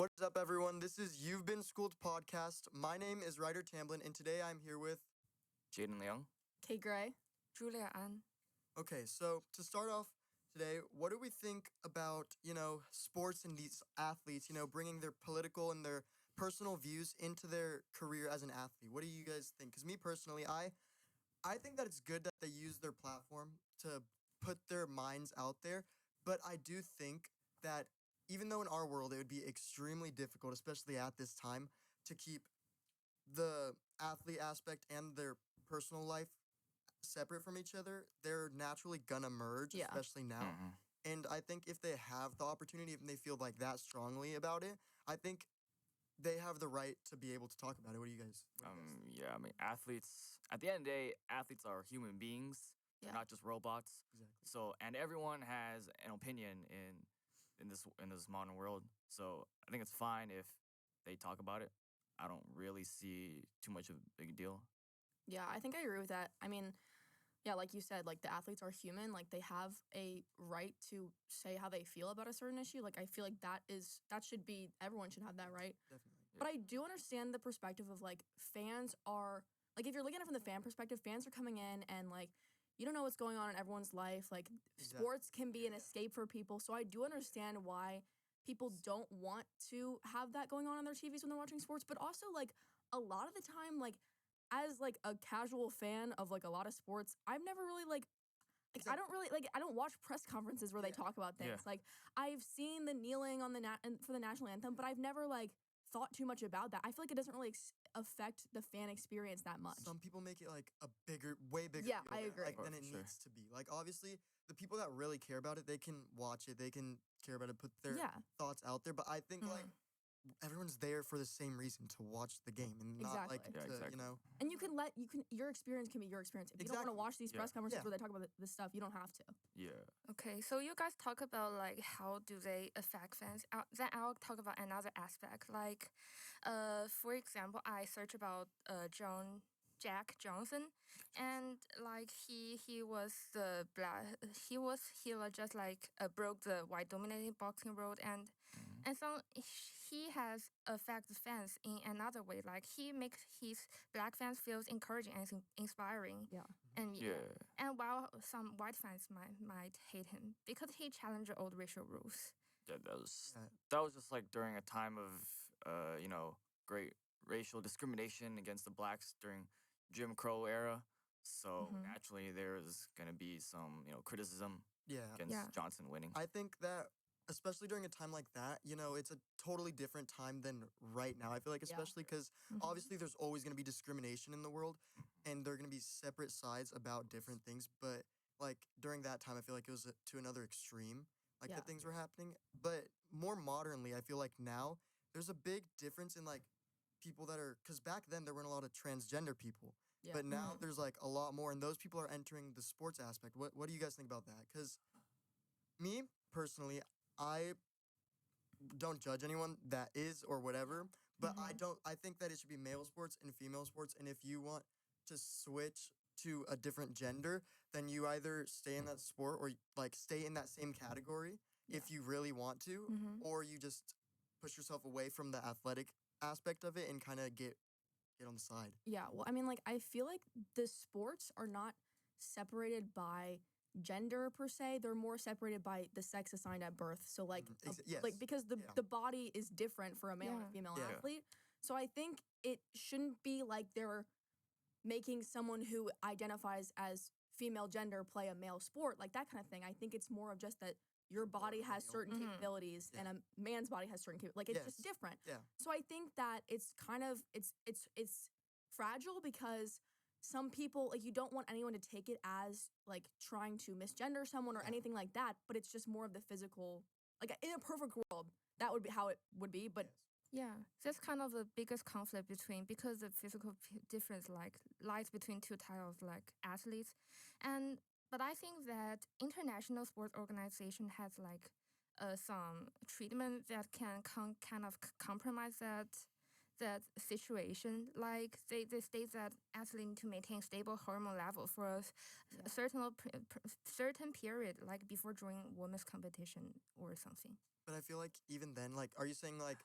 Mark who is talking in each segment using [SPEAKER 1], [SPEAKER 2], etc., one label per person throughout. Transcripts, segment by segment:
[SPEAKER 1] What's up, everyone? This is You've Been Schooled podcast. My name is Ryder Tamblin, and today I'm here with.
[SPEAKER 2] Jaden Leung.
[SPEAKER 3] Kate Gray.
[SPEAKER 4] Julia An.
[SPEAKER 1] Okay, so to start off today, what do we think about, sports and these athletes, bringing their political and their personal views into their career as an athlete? What do you guys think? Because me personally, I think that it's good that they use their platform to put their minds out there, but I do think that even though in our world it would be extremely difficult, especially at this time, to keep the athlete aspect and their personal life separate from each other, they're naturally gonna merge,
[SPEAKER 3] Yeah.
[SPEAKER 1] especially now.
[SPEAKER 2] Mm-hmm.
[SPEAKER 1] And I think if they have the opportunity, if they feel like that strongly about it, I think they have the right to be able to talk about it. What do you guys? Think?
[SPEAKER 2] Yeah, I mean, athletes. At the end of the day, athletes are human beings,
[SPEAKER 3] Yeah.
[SPEAKER 2] not just robots.
[SPEAKER 1] Exactly.
[SPEAKER 2] So, and everyone has an opinion in this modern world. So, I think it's fine if they talk about it. I don't really see too much of a big deal.
[SPEAKER 3] Yeah, I think I agree with that. I mean, yeah, like you said, like the athletes are human. Like they have a right to say how they feel about a certain issue. Like I feel like that should be everyone should have that right.
[SPEAKER 1] Definitely.
[SPEAKER 3] But I do understand the perspective of like fans are like if you're looking at it from the fan perspective, fans are coming in and like you don't know what's going on in everyone's life. Like
[SPEAKER 1] Exactly.
[SPEAKER 3] sports can be an escape for people. So I do understand why people don't want to have that going on their TVs when they're watching sports. But also like a lot of the time, like as like a casual fan of like a lot of sports, I've never really like I don't really like I don't watch press conferences where they
[SPEAKER 1] Yeah.
[SPEAKER 3] talk about things.
[SPEAKER 2] Yeah.
[SPEAKER 3] Like I've seen the kneeling on the for the national anthem, but I've never like thought too much about that. I feel like it doesn't really affect the fan experience that much.
[SPEAKER 1] Some people make it like a way bigger.
[SPEAKER 3] Yeah,
[SPEAKER 1] deal
[SPEAKER 3] I
[SPEAKER 1] than,
[SPEAKER 3] agree.
[SPEAKER 1] Like,
[SPEAKER 2] For
[SPEAKER 1] than it
[SPEAKER 2] sure.
[SPEAKER 1] needs to be. Like obviously, the people that really care about it, they can watch it. They can care about it, put their
[SPEAKER 3] Yeah,
[SPEAKER 1] thoughts out there. But I think like
[SPEAKER 3] Mhm.
[SPEAKER 1] everyone's there for the same reason to watch the game and not like
[SPEAKER 3] Exactly.
[SPEAKER 2] Yeah,
[SPEAKER 1] to
[SPEAKER 2] exactly.
[SPEAKER 3] and your experience can be your experience. If you don't want to
[SPEAKER 1] Exactly.
[SPEAKER 3] watch these
[SPEAKER 2] Yeah.
[SPEAKER 3] press conferences
[SPEAKER 1] Yeah.
[SPEAKER 3] where they talk about this stuff, you don't have to.
[SPEAKER 2] Yeah.
[SPEAKER 4] Okay, so you guys talk about like how do they affect fans? Then I'll talk about another aspect. Like, for example, I search about Jack Johnson, and like he was the he was just like broke the white dominated boxing road, and
[SPEAKER 2] Mhm.
[SPEAKER 4] and so he has affected fans in another way. Like he makes his black fans feels encouraging and inspiring.
[SPEAKER 3] Yeah.
[SPEAKER 4] And
[SPEAKER 2] Yeah.
[SPEAKER 4] and while some white fans might hate him because he challenged old racial rules.
[SPEAKER 2] Yeah,
[SPEAKER 1] Yeah.
[SPEAKER 2] that was just like during a time of great racial discrimination against the blacks during Jim Crow era. So
[SPEAKER 3] Mhm.
[SPEAKER 2] naturally there's gonna be some criticism
[SPEAKER 1] Yeah.
[SPEAKER 2] against
[SPEAKER 4] Yeah.
[SPEAKER 2] Johnson winning.
[SPEAKER 1] I think that especially during a time like that, it's a totally different time than right now. I feel like
[SPEAKER 3] Yeah.
[SPEAKER 1] especially because
[SPEAKER 3] Mhm.
[SPEAKER 1] obviously there's always going to be discrimination in the world and there are going to be separate sides about different things, but like during that time I feel like it was to another extreme like
[SPEAKER 3] Yeah.
[SPEAKER 1] that things were happening. But more modernly, I feel like now there's a big difference in like people that are cuz back then there weren't a lot of transgender people.
[SPEAKER 3] Yeah.
[SPEAKER 1] But now
[SPEAKER 4] Mhm.
[SPEAKER 1] there's like a lot more and those people are entering the sports aspect. What do you guys think about that? Cuz me personally, I don't judge anyone that is or whatever, but
[SPEAKER 3] Mhm.
[SPEAKER 1] I think that it should be male sports and female sports. And if you want to switch to a different gender, then you either stay in that sport or like stay in that same category if
[SPEAKER 3] Yeah.
[SPEAKER 1] you really want to,
[SPEAKER 4] Mhm.
[SPEAKER 1] or you just push yourself away from the athletic aspect of it and kind of get on the side.
[SPEAKER 3] Yeah, well, I mean, like, I feel like the sports are not separated by gender per se. They're more separated by the sex assigned at birth. So, like,
[SPEAKER 1] Yes.
[SPEAKER 3] like because
[SPEAKER 1] Yeah.
[SPEAKER 3] the body is different for a male and a
[SPEAKER 4] Yeah.
[SPEAKER 3] female
[SPEAKER 1] Yeah.
[SPEAKER 3] athlete. So, I think it shouldn't be like they're making someone who identifies as female gender play a male sport, like that kind of thing. I think it's more of just that your body has
[SPEAKER 1] male.
[SPEAKER 3] certain
[SPEAKER 4] Mhm.
[SPEAKER 3] capabilities
[SPEAKER 1] Yeah.
[SPEAKER 3] and a man's body has certain capabilities. Like it's just
[SPEAKER 1] Yes.
[SPEAKER 3] different.
[SPEAKER 1] Yeah.
[SPEAKER 3] So I think that it's kind of it's fragile because some people like you don't want anyone to take it as like trying to misgender someone or
[SPEAKER 1] Yeah.
[SPEAKER 3] anything like that, but it's just more of the physical like in a perfect world, that would be how it would be, but
[SPEAKER 1] Yes.
[SPEAKER 4] Yeah, that's kind of the biggest conflict between because the physical difference like lies between two types of like athletes, and but I think that international sports organization has like some treatment that can kind of compromise that situation. Like they state that athletes need to maintain stable hormone level for a
[SPEAKER 3] Yeah.
[SPEAKER 4] certain period, like before joining women's competition or something.
[SPEAKER 1] But I feel like even then, like, are you saying like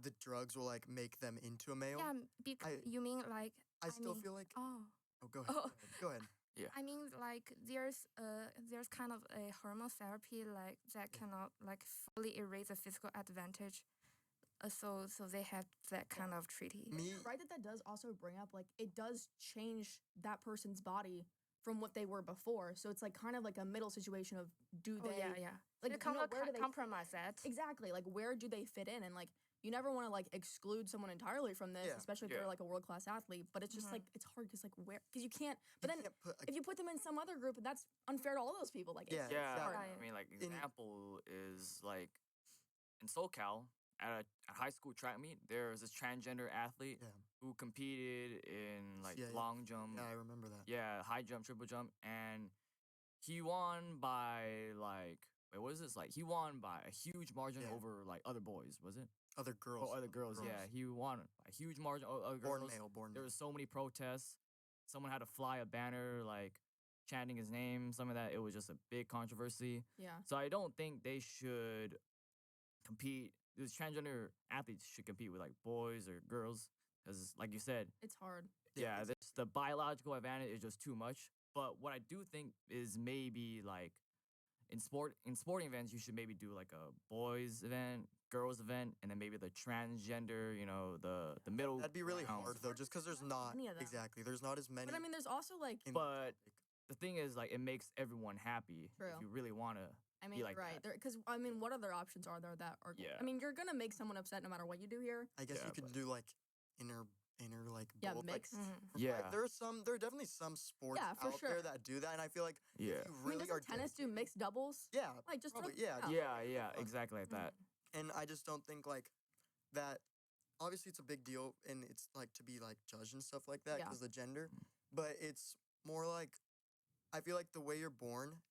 [SPEAKER 1] the drugs will like make them into a male.
[SPEAKER 4] Yeah,
[SPEAKER 1] I-
[SPEAKER 4] you mean like
[SPEAKER 1] I still
[SPEAKER 4] mean,
[SPEAKER 1] feel like.
[SPEAKER 4] oh.
[SPEAKER 1] Oh, go ahead.
[SPEAKER 4] Oh.
[SPEAKER 1] Go ahead.
[SPEAKER 4] I mean, like there's kind of a hormone therapy like that cannot like fully erase the physical advantage. So they have that kind of treaty.
[SPEAKER 1] Me,
[SPEAKER 3] You're right that does also bring up like it does change that person's body from what they were before. So it's like kind of like a middle situation of do
[SPEAKER 4] Oh
[SPEAKER 3] they
[SPEAKER 4] yeah.
[SPEAKER 3] like
[SPEAKER 4] They
[SPEAKER 3] you know,
[SPEAKER 4] cannot
[SPEAKER 3] where do they
[SPEAKER 4] compromise that.
[SPEAKER 3] exactly like where do they fit in and like you never want to like exclude someone entirely from this,
[SPEAKER 1] Yeah.
[SPEAKER 3] especially if
[SPEAKER 2] Yeah.
[SPEAKER 3] they're like a world class athlete. But it's just
[SPEAKER 4] Mhm.
[SPEAKER 3] like it's hard because like where because you can't. But
[SPEAKER 1] you
[SPEAKER 3] then
[SPEAKER 1] can't put,
[SPEAKER 3] if you put them in some other group, that's unfair to all those people. Like
[SPEAKER 1] Yeah,
[SPEAKER 3] it's
[SPEAKER 2] Yeah,
[SPEAKER 3] hard.
[SPEAKER 1] exactly.
[SPEAKER 2] I mean, like
[SPEAKER 1] In-
[SPEAKER 2] example is like in SoCal at a high school track meet, there was this transgender athlete
[SPEAKER 1] Yeah.
[SPEAKER 2] who competed in like
[SPEAKER 1] Yeah, yeah.
[SPEAKER 2] long jump,
[SPEAKER 1] Yeah, I remember that.
[SPEAKER 2] yeah, high jump, triple jump, and he won by like wait, what is this? Like he won by a huge margin
[SPEAKER 1] Yeah.
[SPEAKER 2] over like other boys, was it?
[SPEAKER 1] Other girls.
[SPEAKER 2] Oh, other girls, yeah. He won a huge margin over other
[SPEAKER 1] Born
[SPEAKER 2] girls.
[SPEAKER 1] male, born
[SPEAKER 2] There
[SPEAKER 1] male.
[SPEAKER 2] was so many protests. Someone had to fly a banner like chanting his name. Some of that it was just a big controversy.
[SPEAKER 3] Yeah.
[SPEAKER 2] So I don't think they should compete. These transgender athletes should compete with like boys or girls, because like you said,
[SPEAKER 3] It's hard.
[SPEAKER 2] yeah, the biological advantage is just too much. But what I do think is maybe like in sporting events, you should maybe do like a boys event, girls event, and then maybe the transgender, the middle.
[SPEAKER 1] That'd be really
[SPEAKER 2] ground.
[SPEAKER 1] hard though, just because there's not
[SPEAKER 3] Many of them.
[SPEAKER 1] exactly. There's not as many.
[SPEAKER 3] But I mean, there's also like
[SPEAKER 1] in the
[SPEAKER 2] But
[SPEAKER 1] topic.
[SPEAKER 2] the thing is, like, it makes everyone happy.
[SPEAKER 3] True.
[SPEAKER 2] If you really want to.
[SPEAKER 3] I mean,
[SPEAKER 2] like
[SPEAKER 3] right?
[SPEAKER 2] that.
[SPEAKER 3] Because I mean, what other options are there that are?
[SPEAKER 2] Yeah.
[SPEAKER 3] I mean, you're gonna make someone upset no matter what you do here.
[SPEAKER 1] I guess
[SPEAKER 2] Yeah,
[SPEAKER 1] you could
[SPEAKER 2] but-
[SPEAKER 1] do like inner like
[SPEAKER 3] Yeah,
[SPEAKER 1] both, like,
[SPEAKER 3] mixed.
[SPEAKER 2] Yeah.
[SPEAKER 1] There are definitely some sports
[SPEAKER 3] Yeah, for
[SPEAKER 1] out
[SPEAKER 3] sure.
[SPEAKER 1] there that do that, and I feel like
[SPEAKER 2] Yeah.
[SPEAKER 1] if you
[SPEAKER 3] I mean,
[SPEAKER 1] really are
[SPEAKER 3] doesn't tennis do
[SPEAKER 1] dedicated-
[SPEAKER 3] mixed doubles?
[SPEAKER 1] Yeah,
[SPEAKER 3] Like just
[SPEAKER 1] probably,
[SPEAKER 3] throw-
[SPEAKER 1] yeah,
[SPEAKER 2] Yeah.
[SPEAKER 1] fun.
[SPEAKER 2] Exactly like that.
[SPEAKER 1] and I just don't think like that. Obviously, it's a big deal, and it's like to be like judged and stuff like that
[SPEAKER 3] Yeah.
[SPEAKER 1] because the gender. But it's more like I feel like the way you're born,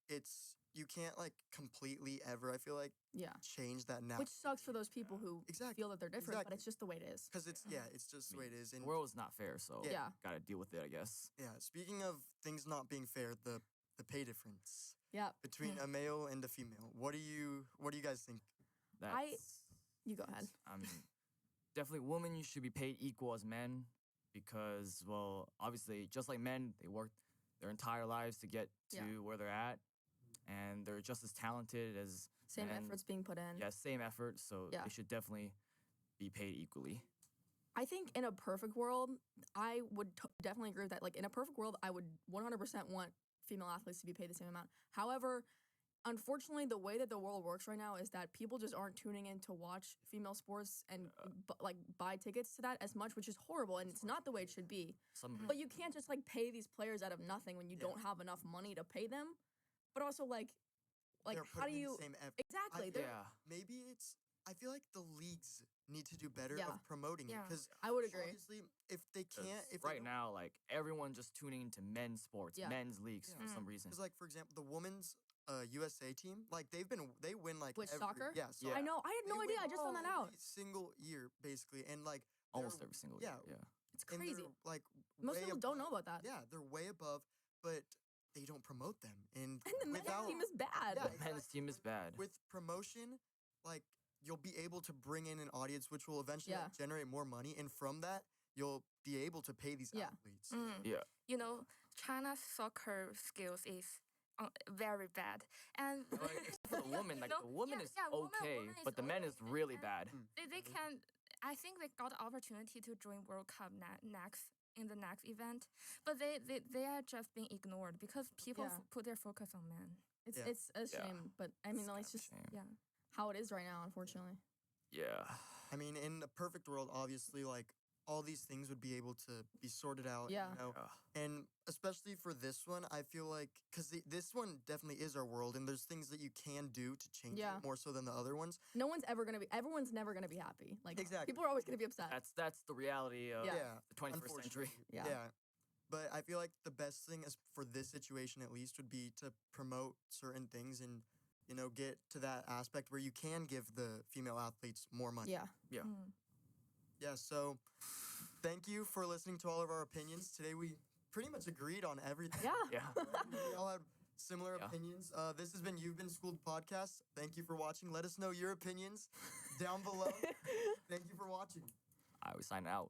[SPEAKER 1] you can't like completely ever. I feel like
[SPEAKER 3] Yeah.
[SPEAKER 1] change that now.
[SPEAKER 3] Which sucks for those people who
[SPEAKER 1] Exactly,
[SPEAKER 3] feel that they're different, but
[SPEAKER 1] exactly.
[SPEAKER 3] it's just the way it is.
[SPEAKER 1] because it's it's just the way it is.
[SPEAKER 2] The
[SPEAKER 1] And
[SPEAKER 2] world is not fair, so
[SPEAKER 3] Yeah.
[SPEAKER 2] gotta deal with it, I guess.
[SPEAKER 1] yeah, speaking of things not being fair, the pay difference
[SPEAKER 3] Yeah.
[SPEAKER 1] between a male and a female. What do you guys think?
[SPEAKER 2] That's.
[SPEAKER 3] You go ahead.
[SPEAKER 2] I mean, definitely women should be paid equal as men because, well, obviously, just like men, they work their entire lives to get to
[SPEAKER 3] Yeah.
[SPEAKER 2] where they're at, and they're just as talented as
[SPEAKER 3] Same
[SPEAKER 2] men.
[SPEAKER 3] efforts being put in.
[SPEAKER 2] Yeah, same effort, so
[SPEAKER 3] Yeah.
[SPEAKER 2] they should definitely be paid equally.
[SPEAKER 3] I think in a perfect world, I would definitely agree with that. Like in a perfect world, I would 100% want female athletes to be paid the same amount. However, unfortunately, the way that the world works right now is that people just aren't tuning in to watch female sports and like buy tickets to that as much, which is horrible and it's not the way it should be.
[SPEAKER 2] Some
[SPEAKER 3] But you can't just like pay these players out of nothing when you
[SPEAKER 1] Yeah.
[SPEAKER 3] don't have enough money to pay them. But also like
[SPEAKER 1] They're
[SPEAKER 3] how do
[SPEAKER 1] putting in
[SPEAKER 3] you
[SPEAKER 1] the same effort?
[SPEAKER 3] exactly? they're-
[SPEAKER 2] yeah,
[SPEAKER 1] Maybe I feel like the leagues need to do better
[SPEAKER 3] Yeah.
[SPEAKER 1] of promoting it
[SPEAKER 4] Yeah.
[SPEAKER 1] because
[SPEAKER 3] I would agree.
[SPEAKER 1] obviously if they
[SPEAKER 2] 'cause
[SPEAKER 1] can't, if
[SPEAKER 2] right now, like everyone just tuning into men's sports,
[SPEAKER 3] Yeah.
[SPEAKER 2] men's leagues
[SPEAKER 1] Yeah.
[SPEAKER 2] for some reason.
[SPEAKER 1] because like for example the women's USA team, like they win like
[SPEAKER 3] With
[SPEAKER 1] every,
[SPEAKER 3] soccer?
[SPEAKER 1] Yeah,
[SPEAKER 2] Yeah.
[SPEAKER 3] I know. I had no
[SPEAKER 1] They
[SPEAKER 3] idea.
[SPEAKER 1] win
[SPEAKER 3] I just found that out.
[SPEAKER 1] every single year basically, and like
[SPEAKER 2] Almost
[SPEAKER 1] they're-
[SPEAKER 2] every single
[SPEAKER 1] yeah,
[SPEAKER 2] year. Yeah.
[SPEAKER 3] It's
[SPEAKER 1] and
[SPEAKER 3] crazy.
[SPEAKER 1] they're, like
[SPEAKER 3] Most
[SPEAKER 1] way
[SPEAKER 3] people don't know
[SPEAKER 1] above-
[SPEAKER 3] about that.
[SPEAKER 1] Yeah, they're way above, but they don't promote them, and
[SPEAKER 3] And the men's
[SPEAKER 1] without
[SPEAKER 3] team is bad.
[SPEAKER 1] Yeah,
[SPEAKER 2] The men's team is bad.
[SPEAKER 1] with promotion, like you'll be able to bring in an audience, which will eventually
[SPEAKER 3] Yeah.
[SPEAKER 1] like, generate more money, and from that you'll be able to pay these
[SPEAKER 3] Yeah.
[SPEAKER 1] athletes.
[SPEAKER 2] Yeah.
[SPEAKER 4] You know, China's soccer skills is very bad, and
[SPEAKER 2] Like, except for the woman, like
[SPEAKER 4] No,
[SPEAKER 2] the woman
[SPEAKER 4] yeah,
[SPEAKER 2] is
[SPEAKER 4] yeah,
[SPEAKER 2] okay,
[SPEAKER 4] woman is
[SPEAKER 2] but the men is
[SPEAKER 4] okay,
[SPEAKER 2] really
[SPEAKER 4] and-
[SPEAKER 2] bad.
[SPEAKER 4] they can. I think they got the opportunity to join World Cup next in the next event, but they are just being ignored because people
[SPEAKER 3] Yeah.
[SPEAKER 4] put their focus on men.
[SPEAKER 3] It's
[SPEAKER 1] Yeah.
[SPEAKER 3] it's a
[SPEAKER 2] Yeah.
[SPEAKER 3] shame, but I mean,
[SPEAKER 2] It's
[SPEAKER 3] like,
[SPEAKER 2] kind
[SPEAKER 3] it's
[SPEAKER 2] of a
[SPEAKER 3] just
[SPEAKER 2] shame.
[SPEAKER 3] yeah, how it is right now, unfortunately.
[SPEAKER 2] Yeah.
[SPEAKER 1] I mean, in a perfect world, obviously, like all these things would be able to be sorted out.
[SPEAKER 3] Yeah.
[SPEAKER 1] You know?
[SPEAKER 2] Yeah.
[SPEAKER 1] And especially for this one, I feel like because this one definitely is our world, and there's things that you can do to change
[SPEAKER 3] Yeah.
[SPEAKER 1] it more so than the other ones.
[SPEAKER 3] Everyone's never gonna be happy. Like
[SPEAKER 1] Exactly.
[SPEAKER 3] people are always gonna be upset.
[SPEAKER 2] That's the reality of
[SPEAKER 3] Yeah.
[SPEAKER 2] the 21st century.
[SPEAKER 1] unfortunately.
[SPEAKER 3] Yeah.
[SPEAKER 1] But I feel like the best thing is for this situation at least would be to promote certain things and get to that aspect where you can give the female athletes more money.
[SPEAKER 3] Yeah.
[SPEAKER 2] Yeah.
[SPEAKER 4] Mm.
[SPEAKER 1] Yeah, so thank you for listening to all of our opinions. Today we pretty much agreed on everything.
[SPEAKER 3] Yeah.
[SPEAKER 2] Yeah.
[SPEAKER 1] We all had similar
[SPEAKER 2] Yeah.
[SPEAKER 1] opinions. This has been You've Been Schooled podcast. Thank you for watching. Let us know your opinions down below. Thank you for watching. watching.
[SPEAKER 2] I was signing out.